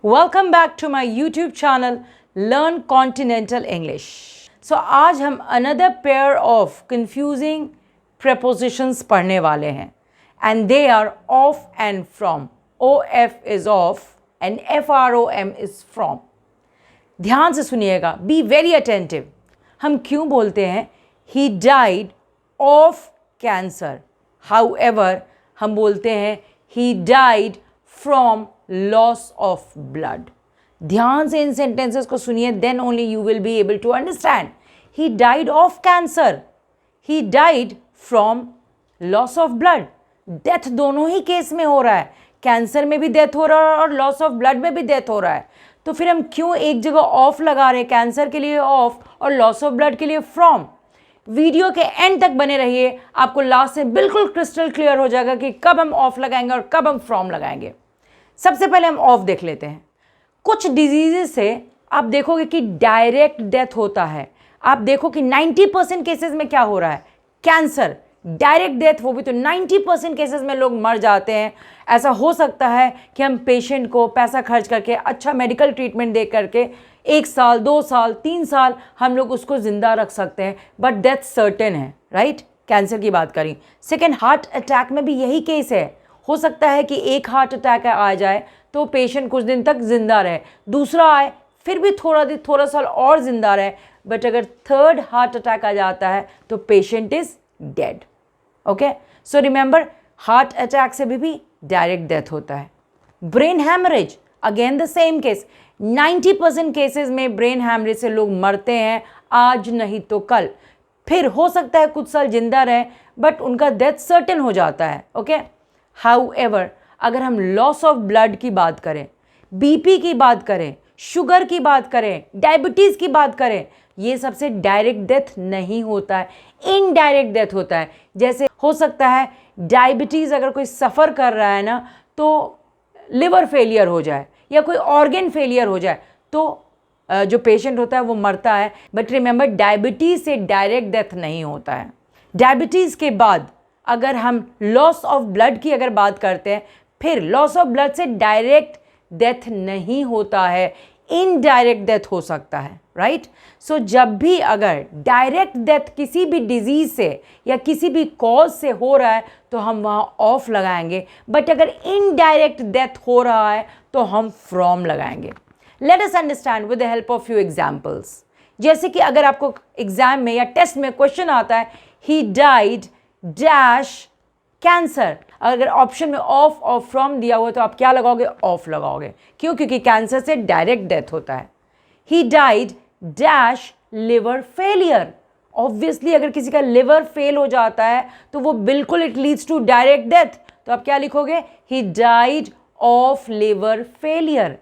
Welcome back to my YouTube channel Learn Continental English. So आज हम another pair of confusing prepositions पढ़ने वाले हैं and they are of and from. OF is of and FROM is from. ध्यान से सुनिएगा, be very attentive. हम क्यों बोलते हैं he died of cancer? However, हम बोलते हैं he died from loss of blood. ध्यान से इन sentences को सुनिए, then only you will be able to understand. He died of cancer. He died from loss of blood. Death दोनों ही case में हो रहा है, कैंसर में भी डेथ हो रहा है और लॉस ऑफ ब्लड में भी डेथ हो रहा है. तो फिर हम क्यों एक जगह ऑफ लगा रहे हैं, कैंसर के लिए ऑफ और लॉस ऑफ ब्लड के लिए फ्रॉम. वीडियो के एंड तक बने रहिए, आपको लास्ट में बिल्कुल क्रिस्टल क्लियर हो जाएगा कि कब हम ऑफ लगाएंगे और कब हम फ्रॉम लगाएंगे. सबसे पहले हम ऑफ देख लेते हैं. कुछ डिजीजेज से आप देखोगे कि डायरेक्ट डेथ होता है. आप देखो कि 90% केसेस में क्या हो रहा है, कैंसर डायरेक्ट डेथ, वो भी तो 90% केसेस में लोग मर जाते हैं. ऐसा हो सकता है कि हम पेशेंट को पैसा खर्च करके अच्छा मेडिकल ट्रीटमेंट दे करके 1 साल 2 साल 3 साल हम लोग उसको ज़िंदा रख सकते हैं, बट डेथ सर्टेन है. राइट, कैंसर की बात करें. सेकेंड, हार्ट अटैक में भी यही केस है. हो सकता है कि एक हार्ट अटैक आ जाए तो पेशेंट कुछ दिन तक ज़िंदा रहे, दूसरा आए फिर भी थोड़ा साल और ज़िंदा रहे, बट अगर थर्ड हार्ट अटैक आ जाता है तो patient is dead. Okay, so remember, heart attack से भी डायरेक्ट डेथ होता है. Brain haemorrhage, again the same case. 90% cases में ब्रेन हैमरेज से लोग मरते हैं, आज नहीं तो कल. फिर हो सकता है कुछ साल जिंदा रहे, बट उनका डेथ सर्टेन हो जाता है. ओके, हाउएवर अगर हम लॉस ऑफ ब्लड की बात करें, बीपी की बात करें, शुगर की बात करें, डायबिटीज़ की बात करें, ये सबसे डायरेक्ट डेथ नहीं होता है, इनडायरेक्ट डेथ होता है. जैसे हो सकता है डायबिटीज़ अगर कोई सफ़र कर रहा है ना, तो लिवर फेलियर हो जाए या कोई ऑर्गन फेलियर हो जाए तो जो पेशेंट होता है वो मरता है. बट रिमेंबर, डायबिटीज़ से डायरेक्ट डेथ नहीं होता है. डायबिटीज़ के बाद अगर हम लॉस ऑफ ब्लड की अगर बात करते हैं, फिर लॉस ऑफ ब्लड से डायरेक्ट डेथ नहीं होता है, इनडायरेक्ट डेथ हो सकता है. राइट, सो जब भी अगर डायरेक्ट डेथ किसी भी डिजीज़ से या किसी भी कॉज से हो रहा है तो हम वहाँ ऑफ लगाएंगे, बट अगर इनडायरेक्ट डेथ हो रहा है तो हम फ्रॉम लगाएंगे. Let us understand with the help of few examples. जैसे कि अगर आपको एग्जाम में या टेस्ट में क्वेश्चन आता है ही डाइड डैश कैंसर, अगर ऑप्शन में ऑफ और फ्रॉम दिया हुआ तो आप क्या लगाओगे, ऑफ लगाओगे. क्यों? क्योंकि कैंसर से डायरेक्ट डेथ होता है. He died dash liver failure, obviously अगर किसी का लिवर फेल हो जाता है तो वो बिल्कुल it leads to direct death, तो आप क्या लिखोगे, he died of liver failure.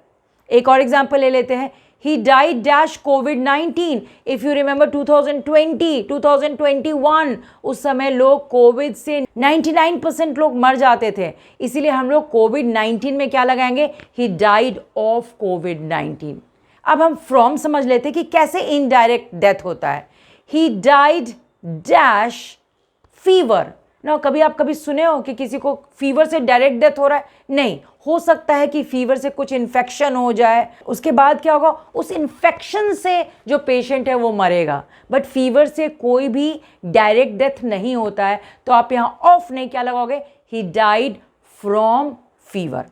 एक और एग्जांपल ले लेते हैं, he died dash COVID-19. If you remember 2020, 2021, उस समय लोग कोविड से 99% लोग मर जाते थे, इसीलिए हम लोग COVID-19 में क्या लगाएंगे, he died of COVID-19. अब हम फ्रॉम समझ लेते हैं कि कैसे इनडायरेक्ट डेथ होता है. he died dash fever. ना कभी आप सुने हो कि किसी को फीवर से डायरेक्ट डेथ हो रहा है? नहीं, हो सकता है कि फीवर से कुछ इन्फेक्शन हो जाए, उसके बाद क्या होगा, उस इन्फेक्शन से जो पेशेंट है वो मरेगा, बट फीवर से कोई भी डायरेक्ट डेथ नहीं होता है. तो आप यहाँ ऑफ नहीं क्या लगाओगे, ही डाइड फ्रॉम फीवर.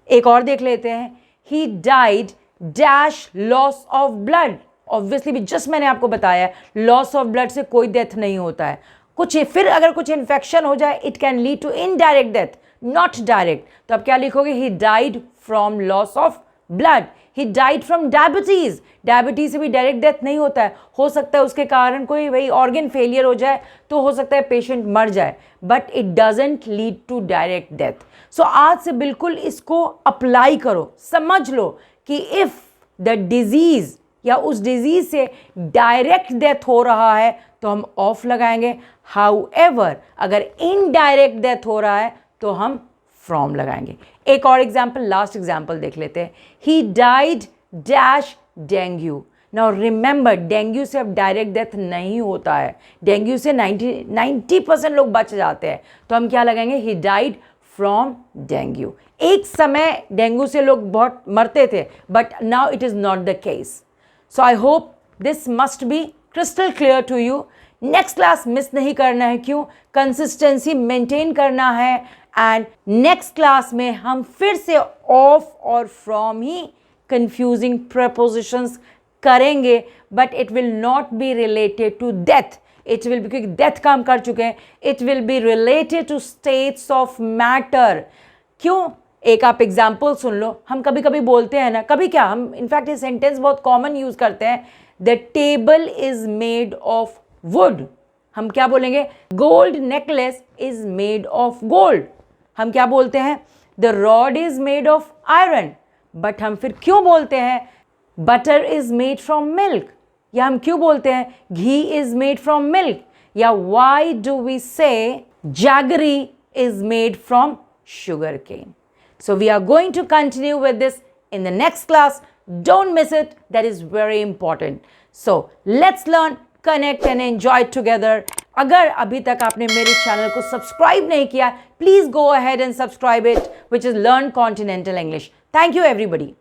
एक और देख लेते हैं, he died dash loss of blood. Obviously भी जस्ट मैंने आपको बताया लॉस ऑफ ब्लड से कोई डेथ नहीं होता है. कुछ फिर अगर कुछ इन्फेक्शन हो जाए it can lead to indirect death, not direct. तो आप क्या लिखोगे, he died from loss of blood. He died from diabetes, diabetes से भी डायरेक्ट डेथ नहीं होता है. हो सकता है उसके कारण कोई वही ऑर्गन फेलियर हो जाए तो हो सकता है पेशेंट मर जाए, but it doesn't lead to direct death. So आज से बिल्कुल इसको अप्लाई करो, समझ लो कि इफ़ द डिजीज़ या उस डिजीज़ से डायरेक्ट डेथ हो रहा है तो हम ऑफ लगाएंगे. हाउएवर अगर इनडायरेक्ट डेथ हो रहा है तो हम फ्रॉम लगाएंगे. एक और एग्जाम्पल, लास्ट एग्जाम्पल देख लेते हैं. He died dash dengue. Now remember, dengue से अब डायरेक्ट डेथ नहीं होता है, डेंगू से 90% लोग बच जाते हैं, तो हम क्या लगाएंगे, ही डाइड फ्रॉम डेंगू। एक समय डेंगू से लोग बहुत मरते थे, but now it is not the case. So I hope this must be crystal clear to you. Next class miss नहीं करना है, क्यों? कंसिस्टेंसी मेंटेन करना है। एंड नेक्स्ट क्लास में हम फिर से ऑफ और फ्रॉम ही कंफ्यूजिंग प्रपोजिशंस करेंगे, but it will not be related to death. It will be, क्योंकि डेथ का हम कर चुके हैं, it will be related to states of matter. क्यों? एक आप एग्जाम्पल सुन लो। हम कभी कभी बोलते हैं ना, कभी क्या, हम इनफैक्ट ये सेंटेंस बहुत कॉमन यूज करते हैं, the table is made of would. हम क्या बोलेंगे? Gold necklace is made of gold. हम क्या बोलते हैं? The rod is made of iron. But हम फिर क्यों बोलते हैं butter is made from milk? या हम क्यों बोलते हैं घी इज मेड फ्रॉम मिल्क? या वाई डू वी से jaggery is made from sugar cane? So we are going to continue with this in the next class. Don't miss it. That is very important. So let's learn, connect and enjoy together. अगर अभी तक आपने मेरे channel को subscribe नहीं किया, please go ahead and subscribe it, which is Learn Continental English. Thank you everybody.